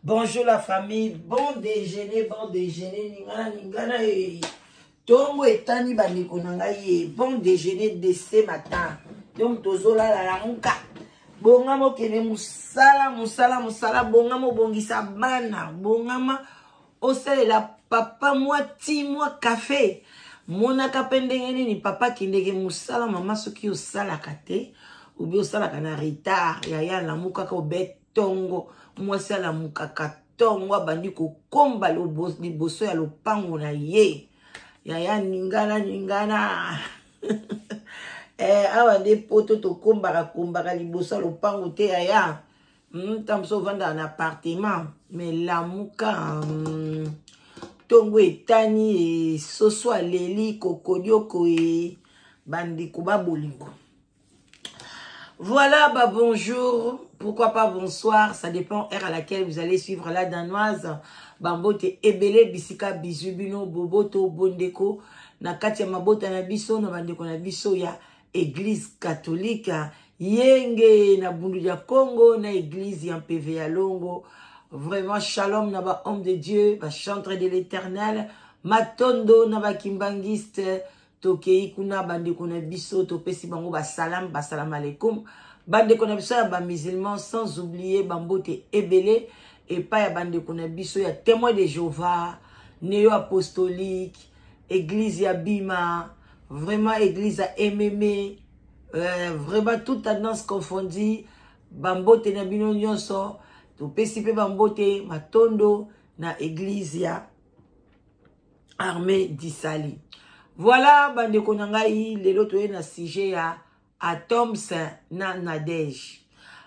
Bonjour la famille, bon déjeuner, ningana Tongo etani bandeko nangaye, bon déjeuner de ce matin. Donc tozola la muka. Bongamo kene musala, bongamo bongisa bana, bongama osele la papa moi ti moi café. Mona kapendenge ni papa kindege musala mama soki osala kate, ubi osala kana retard, ya la muka ko betongo. Moi c'est la mukaka tongo bandi ko komba liboso ya lopango na ye. Yaya ningana. Awa de poto to kombaka liboso ya lopango te yaya. Tamso vanda un appartement. Mais la muka tongo etani e soso aleli kokodioko e bandi kuba bolingo. Voilà, bah bonjour, pourquoi pas bonsoir, ça dépend heure à laquelle vous allez suivre la danoise. Bambote ebele bisika bizubino boboto bondeko na kati ya mabota na biso na bandeko na biso ya église catholique yenge na bundu ya Congo na église ya PV ya Longo. Vraiment shalom na ba homme de Dieu, ba chantre de l'Éternel, matondo na ba kimbangiste. Tokei kuna bandeko na biso topesi bango salam alaikum bandeko na biso ya ba musulmans sans oublier bambote ebele et pas ya bandeko na biso ya témoin de Jéhovah, néo apostolique, église ya Bima, vraiment église ya MMA, vraiment toute tendance confondue, bambote na bino nyonso topesi pe bambote matondo na église ya armée d'Isali. Voilà, bande konangai, lelo toye na sujet ya Atoms na Nadej.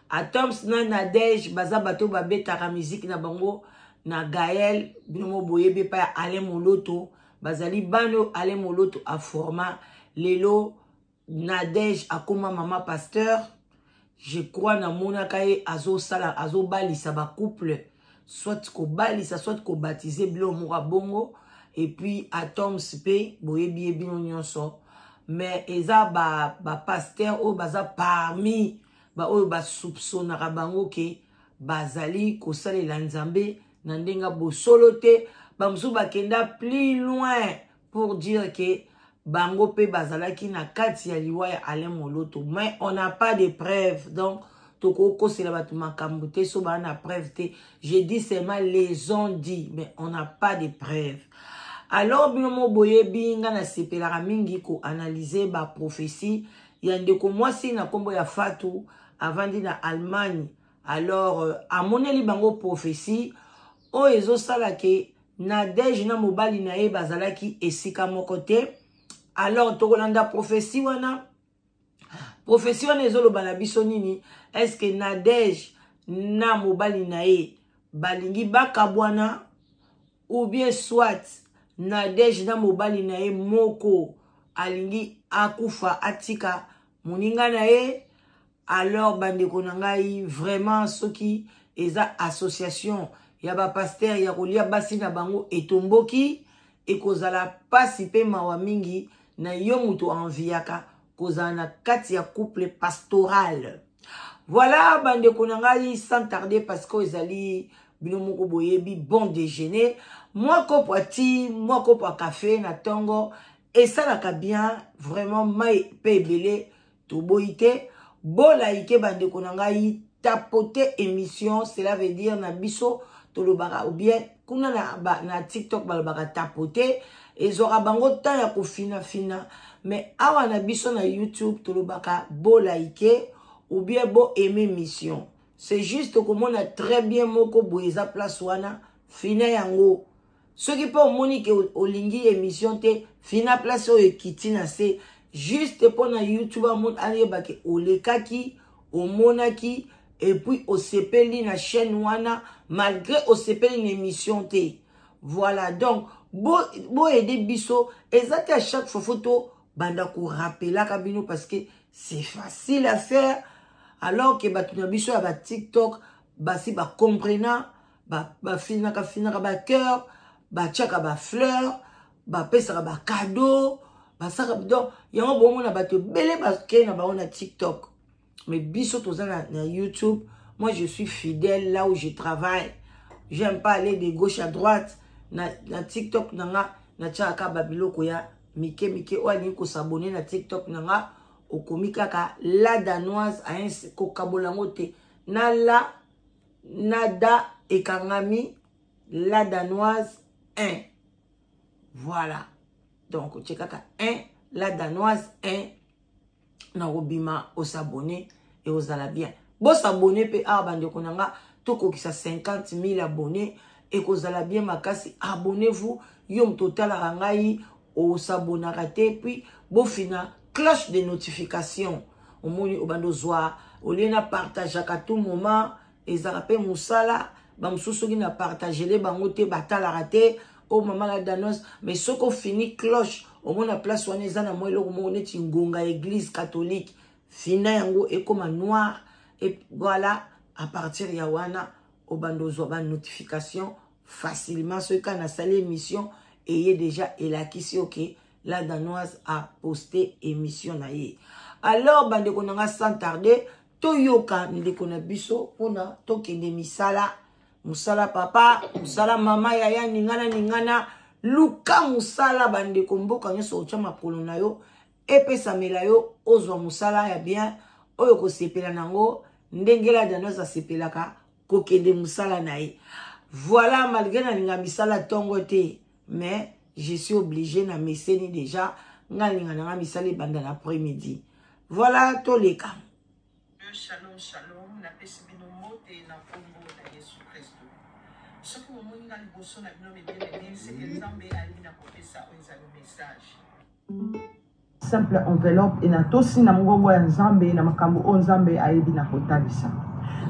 Atoms na Nadej, baza bato babetaka musique na bango, na Gaël, binomo boyebe pa ya Alain Moloto, bazali bano Alain Moloto a format, lelo Nadej akoma mama pasteur, je crois na monakaye azo sala, azo balisa ba couple, soit ko balisa, soit ko baptiser blo mora bongo, et puis Atoms pe boyebi bino nyonso mais eza ba pasteur o baza parmi ba o ba soupçonna bango ke bazali ko salela nzambe na ndenga bosolo te bamsu bakenda plus loin pour dire que bango pe bazalaki na kati ya liwa ya Alain Moloto, mais on n'a pas de preuves, donc toko c'est la batu makambo te so ba na preuve te. Je dis seulement les ont dit, mais on n'a pas de preuves. Alors, binomo boyebi nga na sepelaka mingi ko analyser ba prophétie. Yandeko mwasi na kombo ya Fatou avandi na Allemagne. Alors, amoneli bango prophétie. O ezo salake Nadej na mobali na ye bazalaki esika moko te. Alors, tokolanda prophétie wana. Prophétie wana ezoloba na biso nini? Est-ce que Nadej na mobali na ye balingi bakabwana ou bien soit Nadej na mobali na ye moko alingi akufa atika moninga na ye. Alors bandeko na ngai vraiment soki eza association ya ba pasteur ya kolia basi na bango etomboki ekozala pasi pe mawa mingi na yo muto enviaka kozala na kati ya couple pastoral. Voilà bandeko na ngai sans tarder parce que ezali bino moko boyebi bon déjeuner. Moi kopati, moi kopa café na tongo et ça la bien vraiment mai pebele to boite bo like bandeko na ngai tapoter émission, cela veut dire na biso to lo baka ou bien kuna na TikTok ba baka tapoter ezora bango temps ya ko fina mais awa na biso na YouTube to lo baka bo like ou bien bo aimer mission. C'est juste comme on a très bien moko boeza place wana fina yango. Ce qui peut monique au lingi émission te fina place o ekitina c'est juste pour na YouTube mon aller bake o lekaki o monaki et puis o sepeli na chaîne wana malgré o sepeli une émission te. Voilà donc bo aider biso exact à chaque fois photo banda ko rappeler la cabine parce que c'est facile à faire. Alors que batuna biso ya ba TikTok basi ba comprenant ba fina ka cœur ba tchaka ba fleur ba pesa ba cadeau ba saka donc yango bomo na bato belé ba ke na ba on a TikTok mais biso toza na YouTube. Moi je suis fidèle là où je travaille. j'aime pas aller de gauche à droite. Na TikTok nanga na chaka babiloko ya mike oani ko s'abonner na TikTok nanga okomi kaka la danoise a un ko kabolango te na la nada ekangami la danoise 1. Voilà. Donc kaka 1 la danoise 1 na robima au s'abonner et aux ala bien. Bo s'abonner pe bande konanga toko kisa 50 000 abonnés et que vous allez bien makasi, abonnez-vous, yom total rangai, au s'abonnarate, puis bon fina, cloche de notification. Au moni au bando zoa, au lena partage à tout moment, et zarape moussala, bam sousogi na partage les bangote batala rate, au maman la danos, mais ce qu'on finit cloche, au moins la place où on est à moi, le monde est une gonga église catholique, fina yango et comme un noir, et voilà, à partir yawana, au bando zoba notification facilement ce qu'on a salé émission et déjà qui si ok la danoise a posté émission naïe. Alors bande konanga sans tarder toyoka ndi kona biso pona tokende misala musala papa musala mama yaya ningana luka musala bande komboka nyoso chama makolo na yo epesa mela yo ozwa musala ya bien oyo ko sepela nango ndengela danoise sepelaka kokende musala naïe. Voilà, malgré na linga misala tongote, mais je suis obligé na meseni déjà, nga linga na misala banda l'après-midi. Voilà, tous les cas. Shalom, shalom, na pesibino mote na kombo na Yesu Kristo. Ce que mon monde na liboso na bino me bien c'est que Nzambe ali na kopesa oza le message. Simple enveloppe et na tosi na mongo ya Nzambe na makambo o Nzambe ayebi na kotalisa.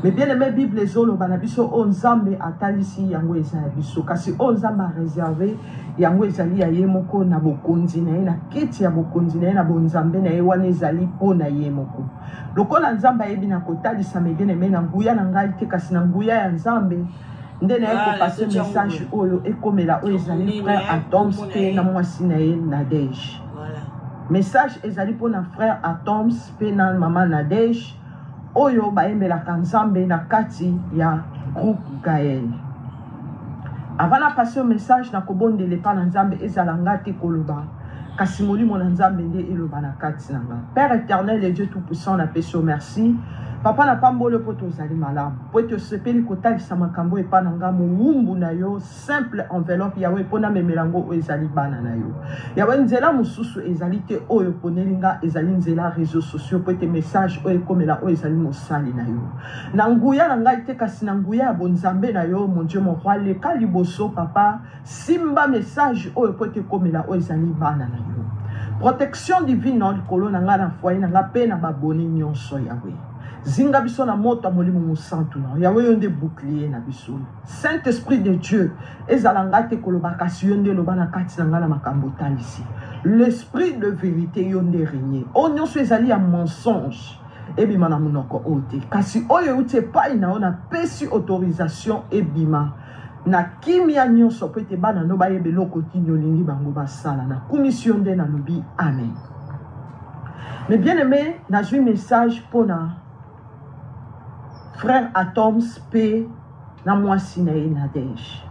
Mais bien aimé Bible zolo banabiso o Nzambe atalisi yango eza biso kasi o Nzambe a réservé yango ezali ya ye moko na bokonzi na ye na keti ya bokonzi na ye na bonzambe na ye wana ezali po na ye moko lokola Nzambe ayebi na kotalisa mais bien aimé na nguya na ngai te kasi na nguya ya Nzambe nde na ye kopase message oyo ekomela oyo ezali frère Atoms pe na mwasi na ye Nadège. Message ezali po na frère Atoms pe na mama Nadège oyo baembelaka Nzambe na kati ya groupe Gaël. Avant na passer au message na kobondele pa na Nzambe ezalanga te koloba kasi molimo na Nzambe nde eloba na kati nanga. Père éternel et Dieu tout puissant na peso merci. Papa na pambolo poto zali malamu. Po te sepeli kotalisa makambo epa nanga muumbu na yo simple enveloppe yawe pona memelango o ezali bana na yo. Yawe nzela mususu ezali te oyo ponelinga ezali nzela réseaux sociaux po te message o ekomela o ezali mosali na yo. Na nguya na ngai te kasi na nguya ya bonzambe na yo mon Dieu mon roi le kaliboso papa simba message o po te komela o ezali bana na yo. Protection divine na likolo na nga na foyer na nga pe na baboni nyonso yawe. Zinga biso na moto molimo musantu na yawe yonde bouclier na biso. Saint Esprit de Dieu ezalanga te koloba kasi yonde loba na kati na nga na makambo talisi. L'esprit de vérité yonde régner. O nyonso ezali ya mensonge ebima na monoko ote. Kasi oyo ute pai na ona pesi autorisation ebima. Na kimia nyonso pete bana no baye beloko tinyo lingi bango basala na commission de na lobi amen. Mais bien aimé, na joué message pour na frère Atoms P na mwasi na ye Nadège.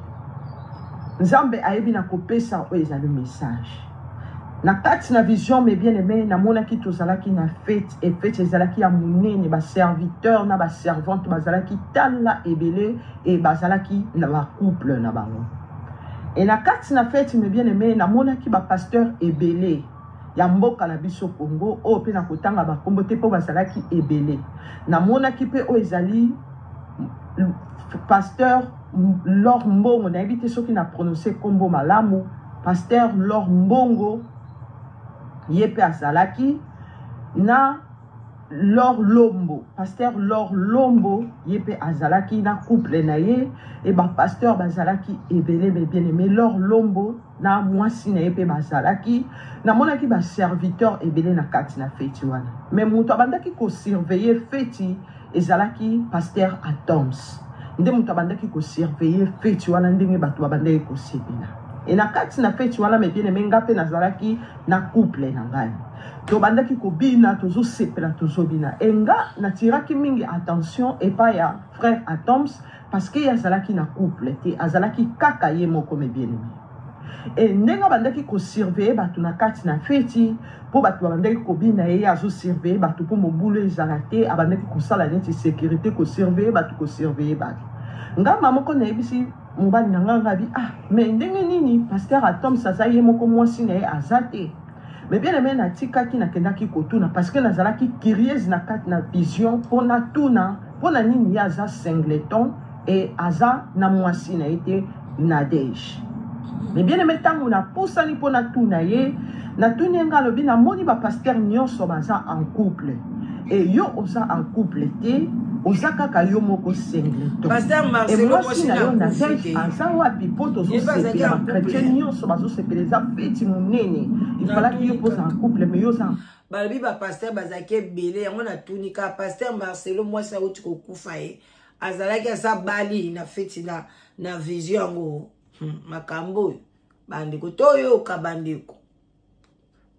Nzambe ayebi na kopesa o ezali message. Na kati na vision mais bien aimé na mona ki tozalaki na fête et fête ezalaki ya munene ba serviteur na ba servante bazalaki tala ebele et bazalaki na ba couple na bango. Et na kati na fête mais bien aimé na mona ki ba pasteur ebele ya mboka na biso Congo o pe na kotanga ba kombo te po bazalaki ebele. Na mona ki pe o ezali pasteur Lor Mbongo na ebite soki na prononcer kombo malamu pasteur Lor Mbongo yepe azalaki na Lor Lombo pasteur Lor Lombo yepe azalaki na couple na ye et ba pasteur bazalaki ebele bien aimé Lor Lombo na mwasi na yepe bazalaki na monaki ba serviteur ebele na kati na feti wana mais muto abandaki ko surveiller feti ezalaki pasteur Atoms nde muto abandaki ko surveiller feti wana ndenge bato babandaki ko sepela et na kati na feti wana me bien aimé ngape nazalaki na couple na ngai to bandaki ko bina tozo sepela tozo bina enga na tiraki mingi attention et pas ya frère Atoms parce que yazalaki na couple te azalaki kaka ye moko me bien aimé et nenga bandaki ko surveiller batu na kati na feti po batu bandaki ko bina ye azo surveiller batu po mobulu ezalate abandaki ko sala neti sécurité ko surveiller batu nga mama ko na ebisi mobali na nga bi mais ndenge nini pasteur Atoms aza ye moko mwasi na ye azate mais bien aimé na tikaki na kendaki ko tuna parce que nazalaki curieuse na kati na vision pona tuna pona nini ya aza singleton et aza na mwasi na ete Nadège. Mais bien aimé tango na posani pona tuna ye na tuni nga lobi na moni ba pasteur nyonso baza en couple et yo oza en couple te oza kaka yo moko singleton pasteur Marcelo mwasi na yo Nadège aza wapi po tozo sepela chrétien nyonso bazo sepela eza feti monene il fallait que yo pose en couple mais yo za balobi ba pasteur bazaki belé yango na tuni ka pasteur Marcelo mwasi na uti kokufa ye azalaki asa bali na feti na vision yango makambo bandeko toyo ka bandeko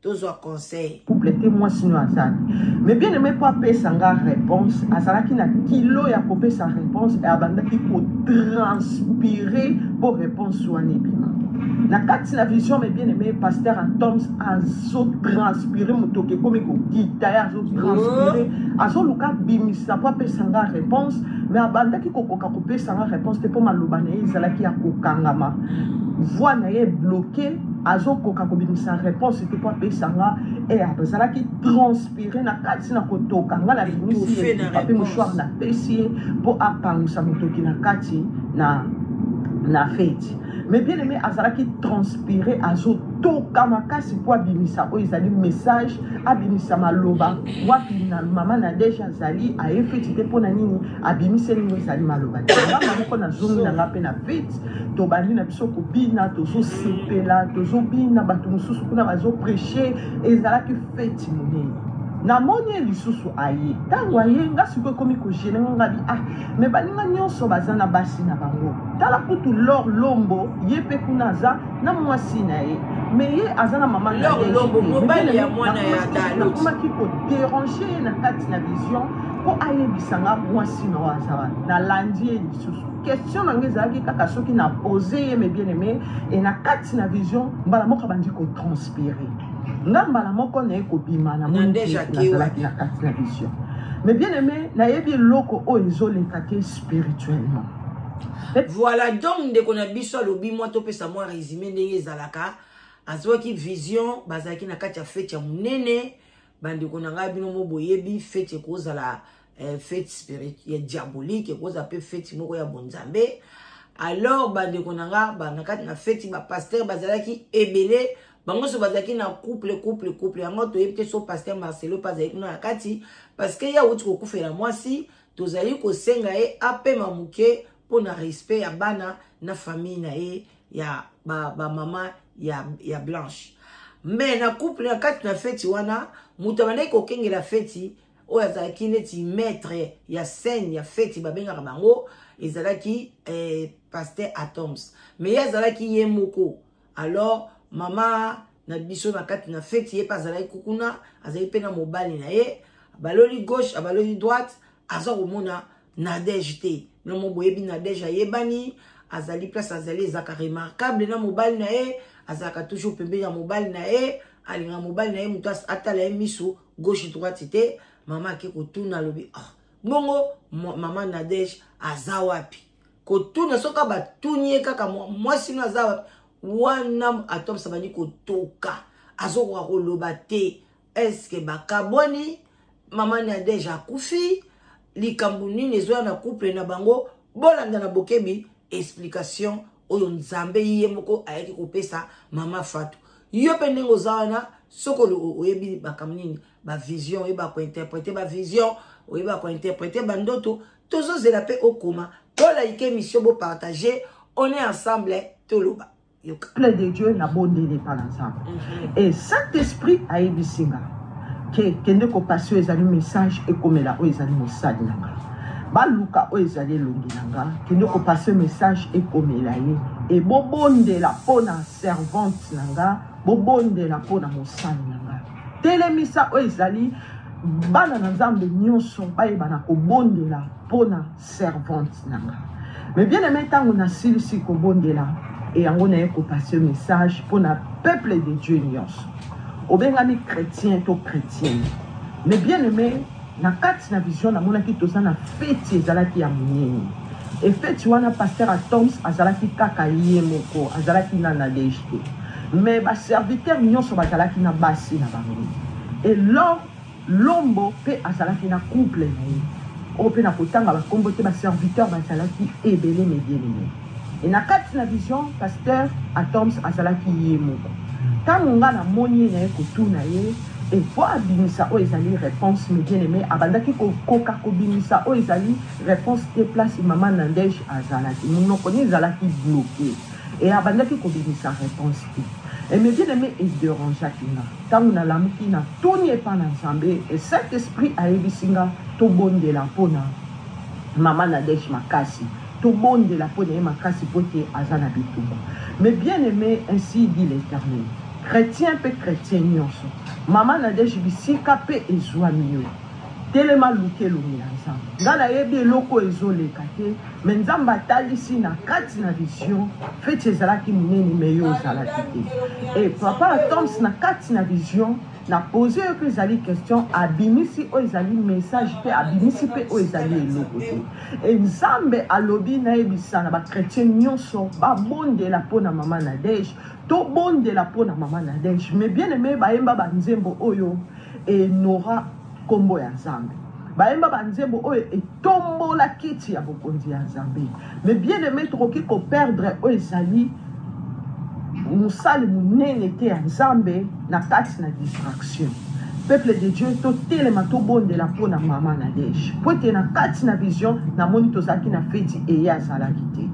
tozwa conseil couple te mwasi no azali mais bien aimé pas pesanga réponse azalaki na kilo ya kopesa réponse et abandaki ko transpirer pour réponse wana ebima na kati na vision mais bien aimé pasteur Atoms azo transpirer motoke komi ko kita azo transpirer azo luka bimisa pas pesanga réponse mais abandaki kokoka kopesanga réponse te po maloba na ye ezalaki ya kokangama voix na ye bloqué azo koka kobimisa réponse te po pesanga et abazalaki transpirer na kati na kotoka nga na bimisi papier mouchoir na pesi po apangusa motoki na kati na feti mais bien aimé azalaki transpirer azo toka makasi po abimisa oyo ezali message abimisa maloba wapi na mama Nadège azali aye feti te mpona nini abimisa nini ezali maloba te nga moko na zongi na nga mpe na feti tobandi na biso kobina tozosepela tozobina bato mosusu kuna bazoprêche ezalaki feti monene namoni lisusu aye ntango aye nga sikoyo ekomi kogene nga bi me baninga nyonso baza na basi na bango tala kutu lor lombo ye mpe kuna aza na mwasi na ye me ye aza na mama nakomaki koderange ye na kati na vision po ayebisanga mwasi na oyo aza wana nalandi ye lisusu question na nga ezalaki kaka soki na pose ye me bien aimé e na kati na vision mbala moko abandi kotranspire nga mbala moko naye kobima na nazalaki na kati na vision mais bien aimé nayebi eloko oyo ezoleka te spirituellement voilà donc ndeko na biso alobi mwa topesa mwa résumé ndenge ezalaka azwaki vision bazalaki na kati ya fete ya monene bandeko na ngai bino mo boyebi fete ekozala fete spirituelle ya diabolique ekozala mpe fete moko ya bonzambe alors bandeko na ngai na kati na fete bapaster bazalaki ebele bango so bazalaki na couple yango toyebi te so pasteur Marcelo mpe azalaki kuna na kati parce que ya uti kokufela mwasi tozali kosenga ye apema moke mpo na respect ya bana na famille na ye ya mama ya Blanche mais na couple na kati na feti wana mutu abandaki kokengela feti oyo azalaki neti maître ya scène ya feti babengaka bango ezalaki pasteur Atoms mais ye azalaki ye moko alors mama na biso na kati na feti ye mpe azalaki kukuna azalaki mpe na mobali na ye abaloli gauche abaloli droite aza komona Nadège te nomo boyebi Nadège ayebani azali place azali ezaka remarquable na mobali na ye azaka toujours pembeni ya mobali na ye alinga mobali na ye mutu atala ye miso gauche droite te mama ake kotuna lobi bongo mama Nadège aza wapi kotuna soka batuni ye kaka mwasi no aza wapi wana Atoms abandi kotoka azokoka koloba te eske bakaboni mama Nadège akufi likambo nini ezoya na couple na bango bolanda na bokebi explication oyo nzambe ye moko ayaki kopesa mama Fatou yo pe ndenge oza wana soko oyebi bakambo nini bavision oyeba kointerprete bavision oyeba kointerprete bandoto tozozela mpe okoma tolaike émission bopartage on est ensemble toloba plein de Dieu na bondele par ensemble et Saint-Esprit ayebisinga ke kende ko passer ezali message ekomela oyo ezali mosali nanga baluka oyo ezali elongi na nga kende kopase message ekomela ye e bobondela mpona servante na nga bobondela mpona mosali na nga telemisa oyo ezali bana na nzambe nyonso bayebana kobondela mpona servante na nga mais bien aimé ntango nasilisi kobondela e yango naye kopase message mpona peuple de Dieu nyonso obengami chrétien to chrétienne mais bien aimé na kati na vision namonaki toza na feti ezalaki ya monene e feti wana pasteur Atoms azalaki kaka ye moko azalaki na nadege te mais baserviteur nyonso bazalaki na basi na bango e lombo mpe azalaki na couple na ye oyo mpe na kotanga bakombo te baserviteur bazalaki ebele me bien aimé e na kati na vision pasteur Atoms azalaki ye moko ntango nga namoni ye na ye kotuna ye et pour abimisa oyo ezali réponse mais bien aimé abandaki kokoka kobimisa oyo ezali réponse te place mama Nadege azalaki monoko ni ezalaki bloqué et abandaki kobimisa réponse te et mais bien aimé ederangeaki nga ntango nalamuki na tuni epa na nzambe et cet esprit ayebisi nga tobondela mpona mama Nadege makasi tobondela mpona ye makasi po te aza na bitumba mais bien aimé ainsi dit l'Éternel chrétien pe chrétien nyonso mama Nadege bisika pe ezwami yo telema luke elongi na nzambe nga nayebi eloko ezoleka te me nzambe atalisi na kati na vision feti ezalaki monene me yo ozalaki te e papa Atoms na kati na vision na pose yo mpe ezali question abimisi oyo ezali message mpe abimisi mpe oyo ezali eloko te e nzambe alobi nayebisa na bachrétien nyonso babondela mpona mama Nadege tobondela mpona mama Nadege mais bien aimé bayemba banzembo oyo enora kombo ya nzambe bayemba banzembo oyo etombola kiti ya bokonzi ya nzambe mais bien aimé tokoki koperdre oyo ezali mosali monene te ya nzambe na kati na distraction peuple de Dieu totelema tobondela mpona mama Nadege po ete na kati na vision namoni tozalaki na feti eye azalaki te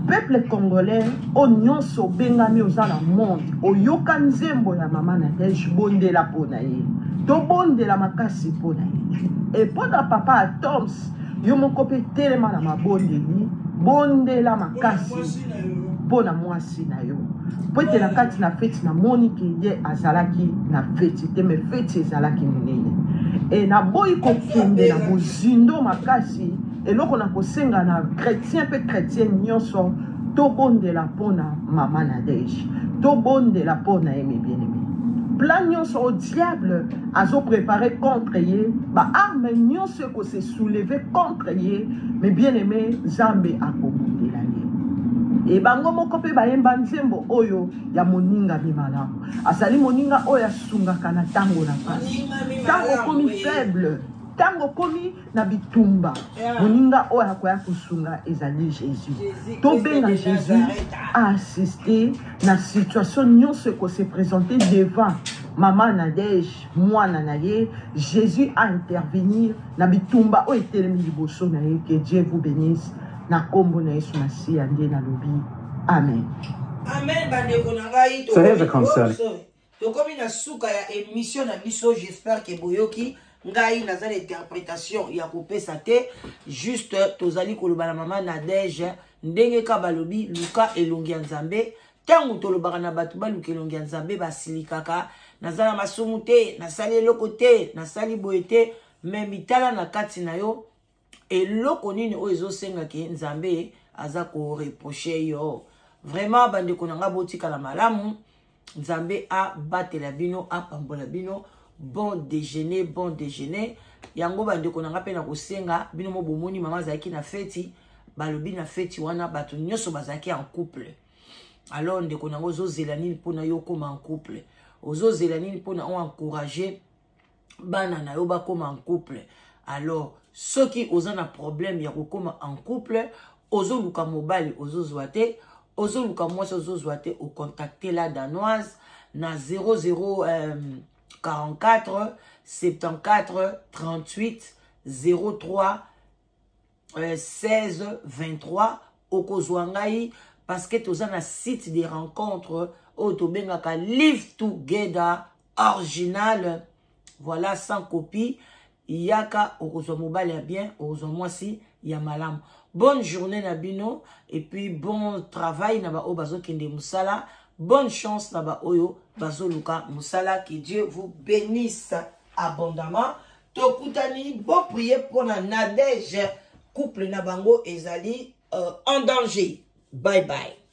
peuple congolais o nyonso bengami oza na monde oyoka nzembo ya mama Nadege bondela mpona ye tobondela makasi mpona ye e mpona papa Atoms yo moko mpe telema na mabondeli bondela makasi mpona mwasi na yo po ete na kati na feti namoni ke ye azalaki na feti te me feti ezalaki monene e naboyi kokende na bozindo makasi eloko na kosenga na chrétien mpe chrétienne nyonso tobondela mpona mama Nadege tobondela mpona ye me bien aimé plan nyonso au diable azo préparé contre ye baarme nyonso ekose soulever contre ye mais bien aimé nzambe akobondela ye e bango moko mpe bayemba nzembo oyo ya moningami malamu azali moninga oyo asungaka na ntango na pasi ntango okomi faible ntango okomi na bitumba moninga oyo akoya kosunga ezali Jésus tobenga Jésus aasister na situation nyonso ekose présenter devant mama Nadege mwana na ye Jésus a intervenir na bitumba oyo etelemi liboso na ye que Dieu vous bénisse na kombo na Yesu Masiya nde nalobi amen amen bandeko na ngai So here's a concern. tokomi na suka ya émission na biso j'espère que boyoki ngai naza na interprétation ya kopesa te juste tozali koloba na mama Nadege ndenge ka balobi luka elongi ya nzambe ntango tolobaka na bato baluka elongi ya nzambe basilikaka naza na masumu te nasali eloko te nasali boye te me mitala na kati na yo eloko nini oyo ezosengaki nzambe aza koreproche yo vraiment bandeko na nga botikala malamu nzambe abatela bino apambola bino bon déjeuner yango bandeko na nga pe na kosenga bino mo bomoni mama azalaki na feti balobi na feti wana bato nyonso bazalaki en couple alors ndeko nango ozozela nini mpona yo koma en couple ozozela nini mpona encourager bana na yo bakoma en couple alors soki oza na problème ya kokoma en couple ozoluka mobali ozozwa te ozoluka mwasi ozozwa te ocontacter la danoise na 0044 74 38 03 16 23 okozwa ngai parce que toza na site de rencontre o tobengaka Live Together original voilà sans copie yaka okozwa mobali ya bien okozwa mwasi ya malam. Bonne journée na bino et puis bon travail na ba o bazo kende musala. Bonne chance na ba oyo bazo luka musala. Que Dieu vous bénisse abondamment. Tokutani bon prier pour la Nadège couple na bango ezali en danger. Bye bye.